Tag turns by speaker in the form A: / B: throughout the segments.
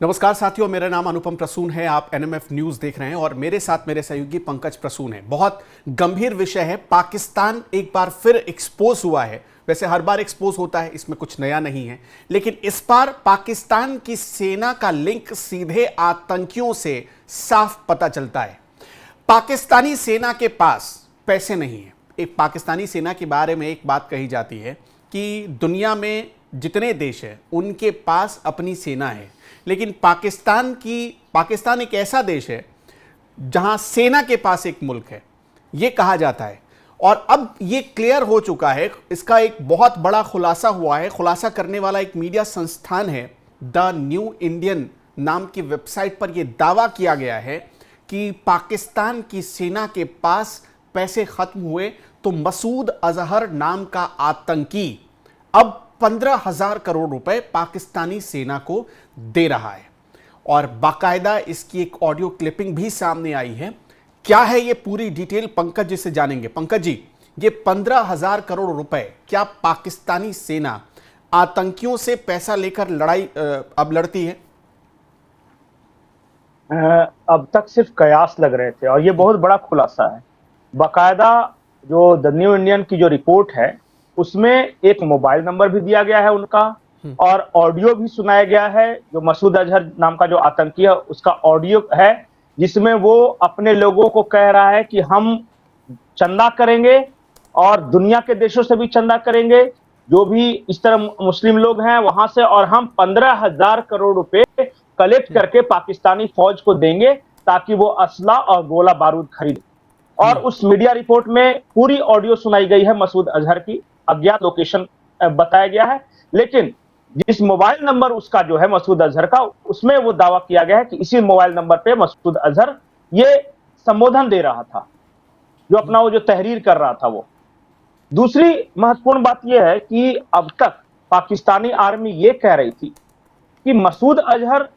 A: नमस्कार साथियों, मेरा नाम अनुपम प्रसून है। आप एनएमएफ न्यूज देख रहे हैं और मेरे साथ मेरे सहयोगी पंकज प्रसून है। बहुत गंभीर विषय है। पाकिस्तान एक बार फिर एक्सपोज हुआ है। वैसे हर बार एक्सपोज होता है, इसमें कुछ नया नहीं है, लेकिन इस बार पाकिस्तान की सेना का लिंक सीधे आतंकियों से साफ पता चलता है। पाकिस्तानी सेना के पास पैसे नहीं है। एक पाकिस्तानी सेना के बारे में एक बात कही जाती है कि दुनिया में जितने देश हैं उनके पास अपनी सेना है, लेकिन पाकिस्तान एक ऐसा देश है जहां सेना के पास एक मुल्क है, यह कहा जाता है। और अब यह क्लियर हो चुका है। इसका एक बहुत बड़ा खुलासा हुआ है। खुलासा करने वाला एक मीडिया संस्थान है, द न्यू इंडियन नाम की वेबसाइट पर यह दावा किया गया है कि पाकिस्तान की सेना के पास पैसे खत्म हुए तो मसूद अजहर नाम का आतंकी अब 15,000 करोड़ रुपए पाकिस्तानी सेना को दे रहा है। और बाकायदा इसकी एक ऑडियो क्लिपिंग भी सामने आई है। क्या है ये पूरी डिटेल, पंकज जी से जानेंगे। पंकज जी, ये 15,000 करोड़ रुपए, क्या पाकिस्तानी सेना आतंकियों से पैसा लेकर लड़ाई अब लड़ती है?
B: अब तक सिर्फ कयास लग रहे थे और ये बहुत बड़ा खुलासा है। बाकायदा जो द न्यू इंडियन की जो रिपोर्ट है उसमें एक मोबाइल नंबर भी दिया गया है उनका, और ऑडियो भी सुनाया गया है। जो मसूद अजहर नाम का जो आतंकी है उसका ऑडियो है, जिसमें वो अपने लोगों को कह रहा है कि हम चंदा करेंगे और दुनिया के देशों से भी चंदा करेंगे, जो भी इस तरह मुस्लिम लोग हैं वहां से, और हम 15,000 करोड़ रुपए कलेक्ट करके पाकिस्तानी फौज को देंगे ताकि वो असला और गोला बारूद खरीदे। और उस मीडिया रिपोर्ट में पूरी ऑडियो सुनाई गई है मसूद अजहर की, अज्ञात लोकेशन बताया गया है, लेकिन जिस मोबाइल नंबर उसका जो है मसूद अजहर का, उसमें वो दावा किया गया है कि इसी मोबाइल नंबर पे मसूद अजहर ये संबोधन दे रहा था, जो अपना वो जो तहरीर कर रहा था वो। दूसरी महत्वपूर्ण बात यह है कि अब तक पाकिस्तानी आर्मी ये कह रही थी कि मसूद अजहर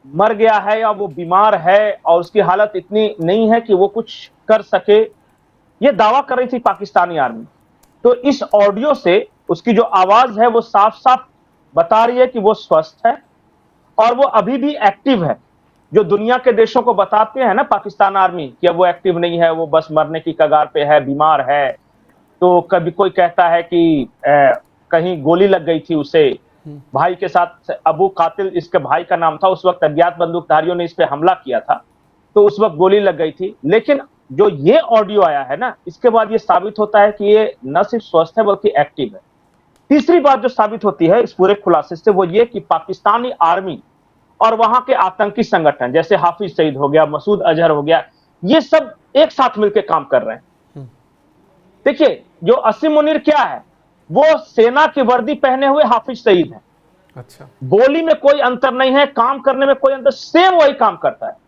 B: मर गया है या वो बीमार है और उसकी हालत इतनी नहीं है कि वो कुछ कर सके, ये दावा कर रही थी पाकिस्तानी आर्मी। तो इस ऑडियो से उसकी जो आवाज है वो साफ साफ बता रही है कि वो स्वस्थ है और वो अभी भी एक्टिव है। जो दुनिया के देशों को बताते हैं ना पाकिस्तान आर्मी कि अब वो एक्टिव नहीं है, वो बस मरने की कगार पे है, बीमार है, तो कभी कोई कहता है कि कहीं गोली लग गई थी उसे, भाई के साथ अबू कातिल इसके भाई का नाम था, उस वक्त अज्ञात बंदूकधारियों ने इस पे हमला किया था, तो उस वक्त गोली लग गई थी। लेकिन जो ये ऑडियो आया है ना, इसके बाद ये साबित होता है कि ये न सिर्फ स्वस्थ है बल्कि एक्टिव है। तीसरी बात जो साबित होती है इस पूरे खुलासे से वो ये कि पाकिस्तानी आर्मी और वहां के आतंकी संगठन जैसे हाफिज सईद हो गया, मसूद अजहर हो गया, ये सब एक साथ मिलकर काम कर रहे हैं। देखिए, जो असीम मुनीर क्या है, वो सेना की वर्दी पहने हुए हाफिज सईद है।
A: अच्छा,
B: बोली में कोई अंतर नहीं है, काम करने में कोई अंतर, सेम वही काम करता है।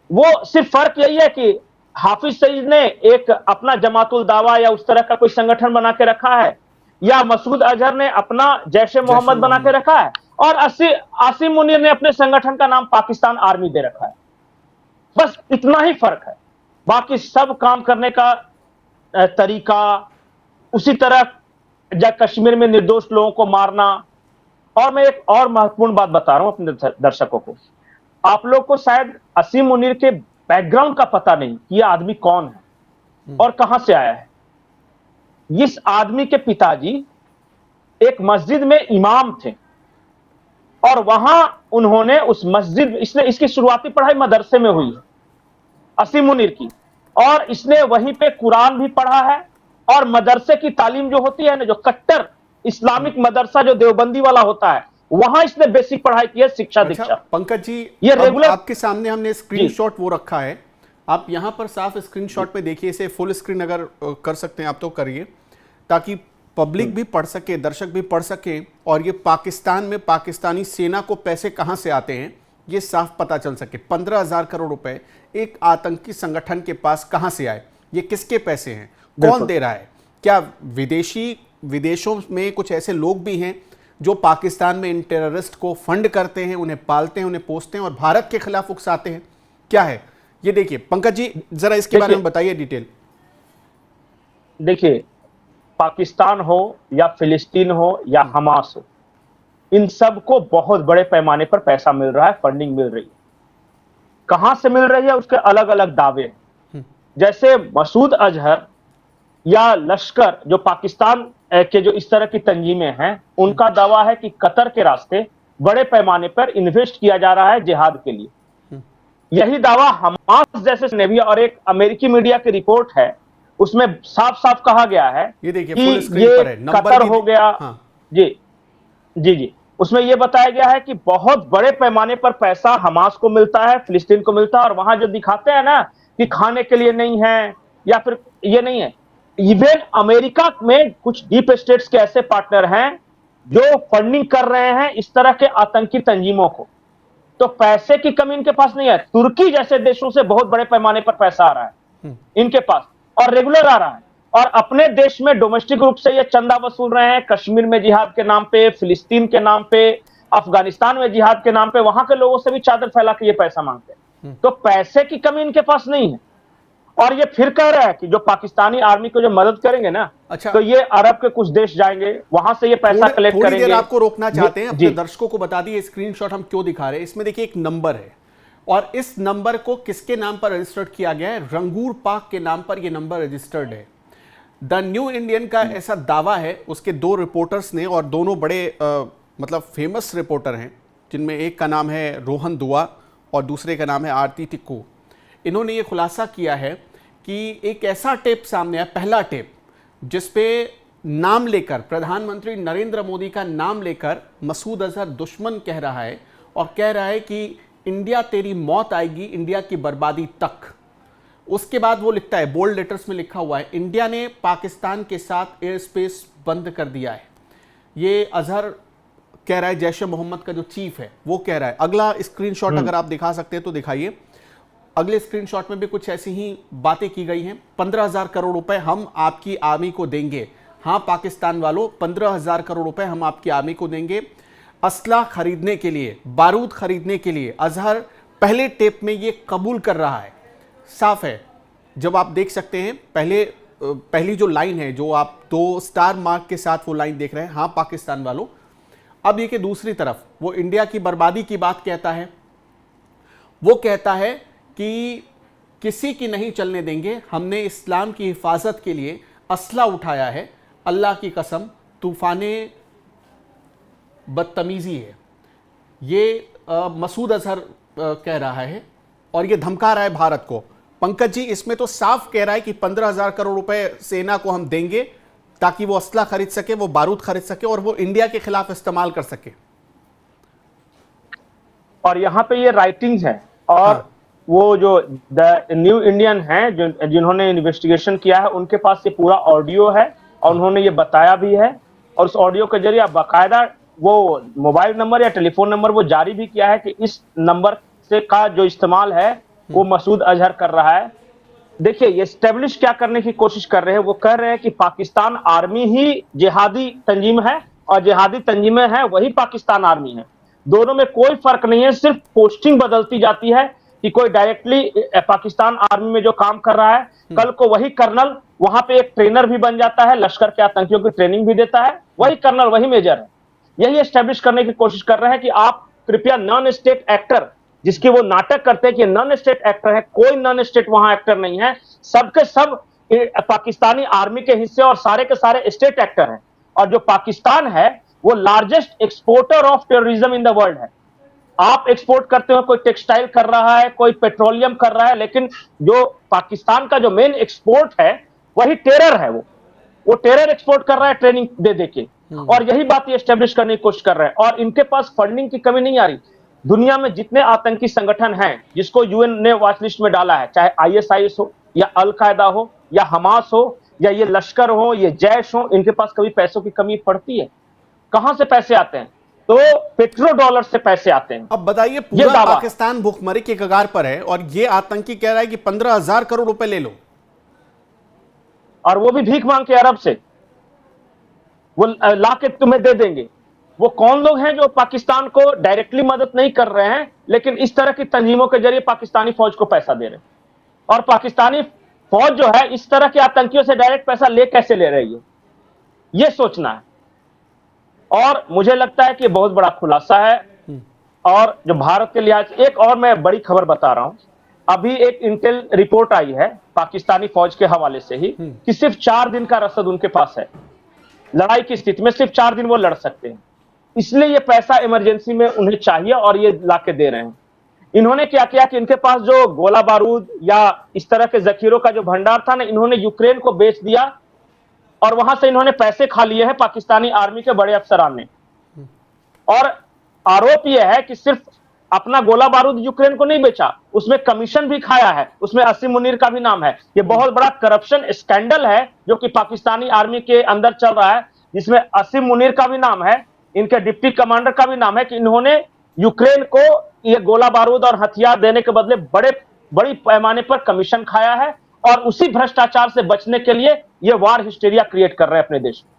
B: वो सिर्फ फर्क यही है कि हाफिज सईद ने एक अपना जमातुल दावा या उस तरह का कोई संगठन बना के रखा है, या मसूद अजहर ने अपना जैश ए मोहम्मद बना के रखा है, और आसिम मुनीर ने अपने संगठन का नाम पाकिस्तान आर्मी दे रखा है। बस इतना ही फर्क है, बाकी सब काम करने का तरीका उसी तरह, कश्मीर में निर्दोष लोगों को मारना। और मैं एक और महत्वपूर्ण बात बता रहा हूं अपने दर्शकों को, आप लोग को शायद असीम मुनीर के बैकग्राउंड का पता नहीं कि यह आदमी कौन है और कहां से आया है। इस आदमी के पिताजी एक मस्जिद में इमाम थे और वहां उन्होंने उस मस्जिद, इसकी शुरुआती पढ़ाई मदरसे में हुई है असीम मुनीर की, और इसने वहीं पे कुरान भी पढ़ा है। और मदरसे की तालीम जो होती है ना, जो कट्टर इस्लामिक मदरसा जो देवबंदी वाला होता है, वहां इसने बेसिक पढ़ाई की है, शिक्षा दीक्षा।
A: पंकज जी,
B: ये रेगुलर
A: आपके सामने हमने स्क्रीनशॉट वो रखा है, आप यहां पर साफ स्क्रीनशॉट पे देखिए। इसे फुल स्क्रीन अगर कर सकते हैं आप तो करिए, ताकि पब्लिक भी पढ़ सके, दर्शक भी पढ़ सके, और ये पाकिस्तान में पाकिस्तानी सेना को पैसे कहां से आते हैं ये साफ पता चल सके। 15,000 करोड़ रुपए एक आतंकी संगठन के पास कहां से आए, ये किसके पैसे हैं, कौन दे रहा है? क्या विदेशों में कुछ ऐसे लोग भी हैं जो पाकिस्तान में इन टेररिस्ट को फंड करते हैं, उन्हें पालते हैं, उन्हें पोसते हैं और भारत के खिलाफ उकसाते हैं? क्या है ये? देखिए पंकज जी, जरा इसके बारे में बताइए डिटेल।
B: देखिए, पाकिस्तान हो या फिलिस्तीन हो या हमास हो, इन सबको बहुत बड़े पैमाने पर पैसा मिल रहा है, फंडिंग मिल रही है। कहां से मिल रही है उसके अलग अलग दावे हैं। जैसे मसूद अजहर या लश्कर, जो पाकिस्तान के जो इस तरह की तंजीमें हैं, उनका दावा है कि कतर के रास्ते बड़े पैमाने पर इन्वेस्ट किया जा रहा है जिहाद के लिए। यही दावा हमास जैसे नेवी और एक अमेरिकी मीडिया की रिपोर्ट है, उसमें साफ साफ कहा गया है
A: ये देखिए
B: कि
A: फुल स्क्रीन
B: ये
A: पर है, नंबर
B: कतर
A: भी
B: हो गया।
A: हाँ।
B: जी जी जी, उसमें यह बताया गया है कि बहुत बड़े पैमाने पर पैसा हमास को मिलता है, फिलिस्तीन को मिलता है, और वहां जो दिखाते हैं ना कि खाने के लिए नहीं है या फिर ये नहीं है, इवन अमेरिका में कुछ डीप स्टेट्स के ऐसे पार्टनर हैं जो फंडिंग कर रहे हैं इस तरह के आतंकी तंजीमों को। तो पैसे की कमी इनके पास नहीं है। तुर्की जैसे देशों से बहुत बड़े पैमाने पर पैसा आ रहा है इनके पास, और रेगुलर आ रहा है, और अपने देश में डोमेस्टिक रूप से ये चंदा वसूल रहे हैं, कश्मीर में जिहाद के नाम पे, फिलिस्तीन के नाम पे, अफगानिस्तान में जिहाद के नाम पे, वहां के लोगों से भी चादर फैला के ये पैसा मांगते हैं। तो पैसे की कमी इनके पास नहीं है। और ये फिर कह रहा है कि जो पाकिस्तानी आर्मी को जो मदद करेंगे ना,
A: अच्छा,
B: तो ये अरब के कुछ देश जाएंगे, वहां से ये पैसा कलेक्ट
A: थोड़ी
B: करेंगे।
A: देर आपको रोकना चाहते हैं, अपने
B: जी।
A: दर्शकों को बता दिए स्क्रीनशॉट हम क्यों दिखा रहे हैं। इसमें देखिए एक नंबर है, और इस नंबर को किसके नाम पर रजिस्टर्ड किया गया है? रंगूर पाक के नाम पर यह नंबर रजिस्टर्ड है। द न्यू इंडियन का ऐसा दावा है, उसके दो रिपोर्टर्स ने, और दोनों बड़े मतलब फेमस रिपोर्टर हैं, जिनमें एक का नाम है रोहन दुआ और दूसरे का नाम है आरती टिक्कू। इन्होंने ये खुलासा किया है कि एक ऐसा टेप सामने आया, पहला टेप, जिसपे नाम लेकर, प्रधानमंत्री नरेंद्र मोदी का नाम लेकर मसूद अजहर दुश्मन कह रहा है, और कह रहा है कि इंडिया तेरी मौत आएगी, इंडिया की बर्बादी तक। उसके बाद वो लिखता है, बोल्ड लेटर्स में लिखा हुआ है, इंडिया ने पाकिस्तान के साथ एयर स्पेस बंद कर दिया है। ये अजहर कह रहा है, जैश ए मोहम्मद का जो चीफ है वो कह रहा है। अगला स्क्रीनशॉट अगर आप दिखा सकते हैं तो दिखाइए। अगले स्क्रीनशॉट में भी कुछ ऐसी ही बातें की गई हैं। 15,000 करोड़ रुपए हम आपकी आर्मी को देंगे। हाँ पाकिस्तान वालों, 15,000 करोड़ रुपए हम आपकी आर्मी को देंगे असला खरीदने के लिए, बारूद खरीदने के लिए। अजहर पहले टेप में ये कबूल कर रहा है, साफ है। जब आप देख सकते हैं पहली जो लाइन है, जो आप 2 स्टार मार्क के साथ वो लाइन देख रहे हैं, हाँ पाकिस्तान वालों। अब ये कि दूसरी तरफ वो इंडिया की बर्बादी की बात कहता है। वो कहता है कि किसी की नहीं चलने देंगे, हमने इस्लाम की हिफाजत के लिए असला उठाया है, अल्लाह की कसम तूफाने बदतमीजी है। ये मसूद अजहर कह रहा है, और ये धमका रहा है भारत को। पंकज जी, इसमें तो साफ कह रहा है कि 15,000 करोड़ रुपए सेना को हम देंगे ताकि वो असला खरीद सके, वो बारूद खरीद सके, और वो इंडिया के खिलाफ इस्तेमाल कर सके।
B: और यहां पे ये राइटिंग्स हैं, और हाँ। वो जो द न्यू इंडियन हैं जिन्होंने इन्वेस्टिगेशन किया है, उनके पास ये पूरा ऑडियो है, और उन्होंने ये बताया भी है, और उस ऑडियो के जरिए बाकायदा वो मोबाइल नंबर या टेलीफोन नंबर वो जारी भी किया है कि इस नंबर से का जो इस्तेमाल है वो मसूद अजहर कर रहा है। देखिए, ये स्टेब्लिश क्या करने की कोशिश कर रहे हैं, वो कह रहे हैं कि पाकिस्तान आर्मी ही जिहादी तंजीम है, और जिहादी तंजीमें हैं वही पाकिस्तान आर्मी है। दोनों में कोई फर्क नहीं है, सिर्फ पोस्टिंग बदलती जाती है कि कोई डायरेक्टली पाकिस्तान आर्मी में जो काम कर रहा है, कल को वही कर्नल वहां पे एक ट्रेनर भी बन जाता है, लश्कर के आतंकियों की ट्रेनिंग भी देता है, वही कर्नल वही मेजर है। यही एस्टेब्लिश करने की कोशिश कर रहे हैं कि आप कृपया नॉन स्टेट एक्टर, जिसके वो नाटक करते हैं कि नॉन स्टेट एक्टर है, कोई नॉन स्टेट वहां एक्टर नहीं है, सबके सब पाकिस्तानी आर्मी के हिस्से और सारे के सारे स्टेट एक्टर हैं। और जो पाकिस्तान है वो largest exporter of terrorism in the world है। आप एक्सपोर्ट करते हो, कोई टेक्सटाइल कर रहा है, कोई पेट्रोलियम कर रहा है, लेकिन जो पाकिस्तान का जो मेन एक्सपोर्ट है वही टेरर है। वो टेरर एक्सपोर्ट कर रहा है ट्रेनिंग दे देके, और यही बात ये एस्टेब्लिश करने की कोशिश कर रहे हैं। और इनके पास फंडिंग की कमी नहीं आ रही। दुनिया में जितने आतंकी संगठन हैं जिसको यूएन ने वॉच लिस्ट में डाला है, चाहे आईएसआईएस हो या अल कायदा हो या हमास हो या ये लश्कर हो, ये जैश हो, इनके पास कभी पैसों की कमी पड़ती है? कहां से पैसे आते हैं? तो पेट्रो डॉलर से पैसे आते हैं।
A: अब बताइए, पूरा पाकिस्तान भूखमरी के कगार पर है, और ये आतंकी कह रहा है कि 15,000 करोड़ रुपए ले लो,
B: और वो भी भीख मांग के अरब से वो लाके तुम्हें दे देंगे। वो कौन लोग हैं जो पाकिस्तान को डायरेक्टली मदद नहीं कर रहे हैं, लेकिन इस तरह की तंजीमों के जरिए पाकिस्तानी फौज को पैसा दे रहे हैं? और पाकिस्तानी फौज जो है इस तरह के आतंकियों से डायरेक्ट पैसा ले कैसे ले रही है, ये सोचना है। और मुझे लगता है कि बहुत बड़ा खुलासा है। और जो भारत के लिहाज से एक और मैं बड़ी खबर बता रहा हूं, अभी एक इंटेल रिपोर्ट आई है पाकिस्तानी फौज के हवाले से ही कि सिर्फ 4 दिन का रसद उनके पास है। लड़ाई की स्थिति में सिर्फ 4 दिन वो लड़ सकते हैं, इसलिए ये पैसा इमरजेंसी में उन्हें चाहिए और ये लाके दे रहे हैं। इन्होंने क्या किया कि इनके पास जो गोला बारूद या इस तरह के जखीरों का जो भंडार था ना, इन्होंने यूक्रेन को बेच दिया और वहां से इन्होंने पैसे खा लिए हैं पाकिस्तानी आर्मी के बड़े अफसरान ने। और आरोप यह है कि सिर्फ अपना गोला बारूद यूक्रेन को नहीं बेचा, उसमें कमीशन भी खाया है, उसमें असीम मुनीर का भी नाम है। ये बहुत बड़ा करप्शन स्कैंडल है जो कि पाकिस्तानी आर्मी के अंदर चल रहा है, जिसमें असीम मुनीर का भी नाम है, इनके डिप्टी कमांडर का भी नाम है कि इन्होंने यूक्रेन को ये गोला बारूद और हथियार देने के बदले बड़ी पैमाने पर कमीशन खाया है और उसी भ्रष्टाचार से बचने के लिए ये वार हिस्टेरिया क्रिएट कर रहे हैं अपने देश में।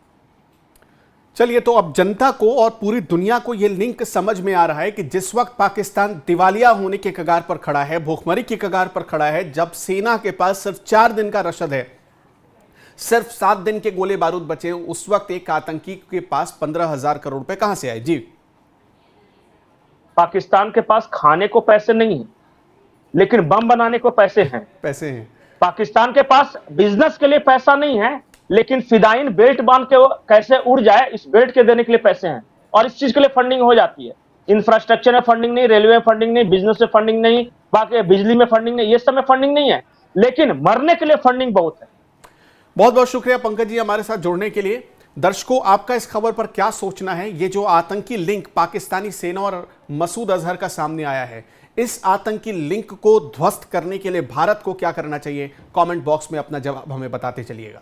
A: चलिए, तो अब जनता को और पूरी दुनिया को यह लिंक समझ में आ रहा है कि जिस वक्त पाकिस्तान दिवालिया होने के कगार पर खड़ा है, भूखमरी की कगार पर खड़ा है, जब सेना के पास सिर्फ 4 दिन का रसद है, सिर्फ 7 दिन के गोले बारूद बचे हैं, उस वक्त एक आतंकी के पास 15,000 करोड़ रुपए कहां से आए? जी,
B: पाकिस्तान के पास खाने को पैसे नहीं है, लेकिन बम बनाने को पैसे हैं। पाकिस्तान के पास बिजनेस के लिए पैसा नहीं है, लेकिन फिदाइन बेल्ट बांध के वो कैसे उड़ जाए इस बेल्ट के देने के लिए पैसे हैं। और इस चीज के लिए फंडिंग हो जाती है। इंफ्रास्ट्रक्चर में फंडिंग नहीं, रेलवे में फंडिंग नहीं, बिजनेस में फंडिंग नहीं, बाकी बिजली में फंडिंग नहीं, ये सब में फंडिंग नहीं है, लेकिन मरने के लिए फंडिंग बहुत है।
A: बहुत बहुत शुक्रिया पंकज जी हमारे साथ जुड़ने के लिए। दर्शकों, आपका इस खबर पर क्या सोचना है? ये जो आतंकी लिंक पाकिस्तानी सेना और मसूद अजहर का सामने आया है, इस आतंकी लिंक को ध्वस्त करने के लिए भारत को क्या करना चाहिए? कमेंट बॉक्स में अपना जवाब हमें बताते चलिएगा।